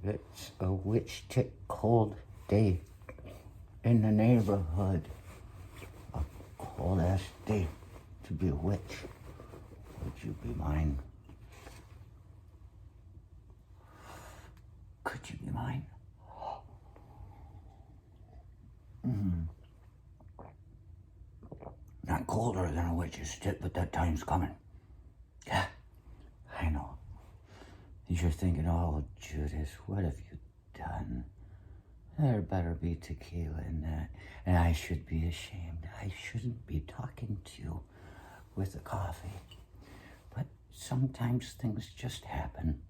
It's a witch tick cold day in the neighborhood. A cold ass day to be a witch. Would you be mine? Could you be mine? Not colder than a witch's tit, but that time's coming. Yeah, I know. You're thinking, oh, Judas, what have you done? There better be tequila in that. And I should be ashamed. I shouldn't be talking to you with the coffee. But sometimes things just happen.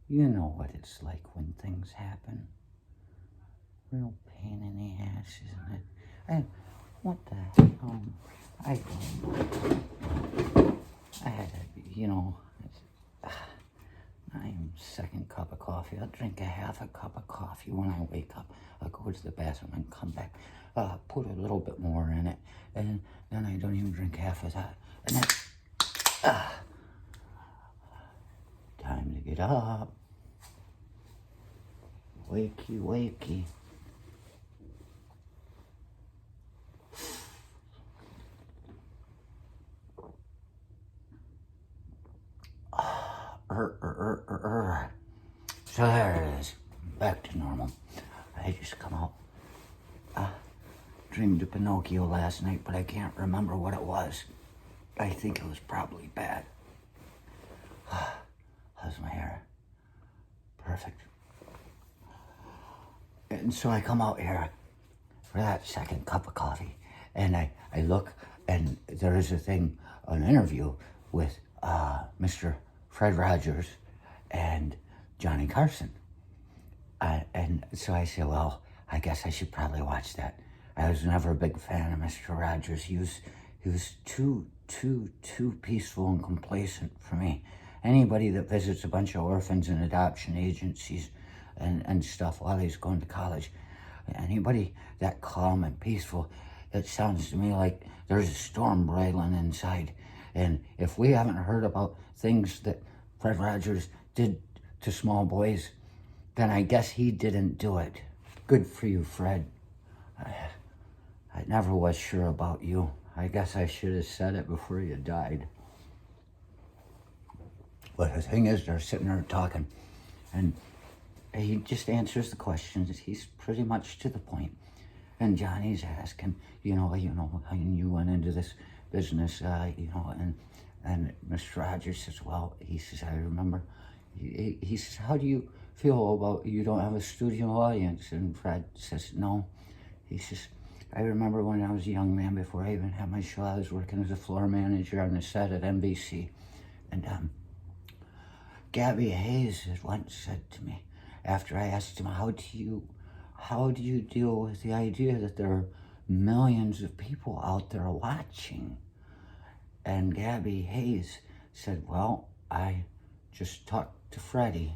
You know what it's like when things happen. Real pain in the ass, isn't it? What the hell? I don't know. I had I'm second cup of coffee. I'll drink a half a cup of coffee when I wake up. I'll go to the bathroom and come back. Put a little bit more in it. And then I don't even drink half of that. And then, time to get up. Wakey, wakey. So there it is. Back to normal. I just come out. Dreamed of Pinocchio last night, but I can't remember what it was. I think it was probably bad. How's my hair? Perfect. And so I come out here for that second cup of coffee, and I look, and there is an interview with Mr. Fred Rogers and Johnny Carson. And so I say, well, I guess I should probably watch that. I was never a big fan of Mr. Rogers. He was too peaceful and complacent for me. Anybody that visits a bunch of orphans and adoption agencies and stuff while he's going to college, anybody that calm and peaceful, it sounds to me like there's a storm boiling inside. And if we haven't heard about things that Fred Rogers did to small boys, then I guess he didn't do it. Good for you, Fred. I never was sure about you. I guess I should have said it before you died. But the thing is, they're sitting there talking, and he just answers the questions. He's pretty much to the point. And Johnny's asking, how you went into this business, and Mr. Rogers says, well, he says, I remember, he says, how do you feel about you don't have a studio audience? And Fred says, no. He says, I remember when I was a young man, before I even had my show, I was working as a floor manager on the set at NBC. And Gabby Hayes had once said to me, after I asked him, how do you deal with the idea that there are millions of people out there watching? And Gabby Hayes said, well, I just talked to Freddie,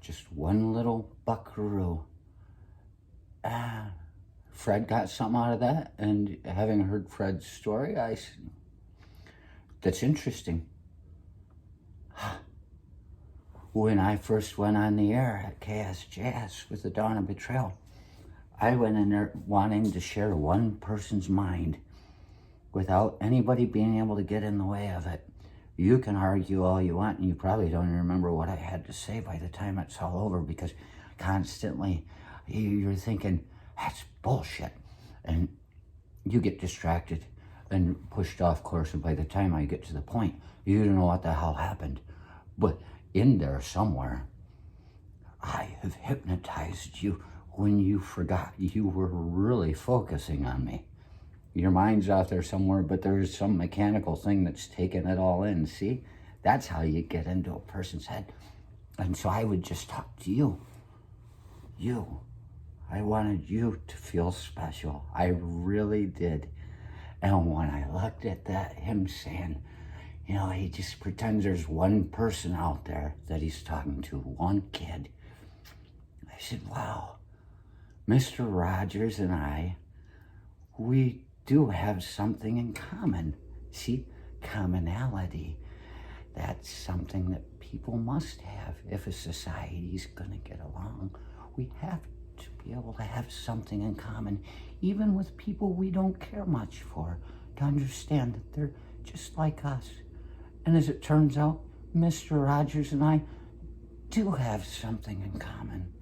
just one little buckaroo. Fred got something out of that, and having heard Fred's story, I said, that's interesting. When I first went on the air at KS Jazz with the Dawn of Betrayal, I went in there wanting to share one person's mind without anybody being able to get in the way of it. You can argue all you want, and you probably don't even remember what I had to say by the time it's all over, because constantly you're thinking, that's bullshit. And you get distracted and pushed off course, and by the time I get to the point, you don't know what the hell happened. But in there somewhere, I have hypnotized you when you forgot you were really focusing on me. Your mind's out there somewhere, but there's some mechanical thing that's taking it all in. See? That's how you get into a person's head. And so I would just talk to you. I wanted you to feel special. I really did. And when I looked at that, him saying, he just pretends there's one person out there that he's talking to, one kid. I said, wow, Mr. Rogers and I, we do have something in common. See, commonality. that's something that people must have if a society's going to get along. We have to be able to have something in common, even with people we don't care much for, to understand that they're just like us. And as it turns out, Mr. Rogers and I do have something in common.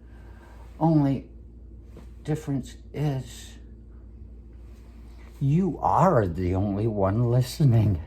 Only difference is you are the only one listening.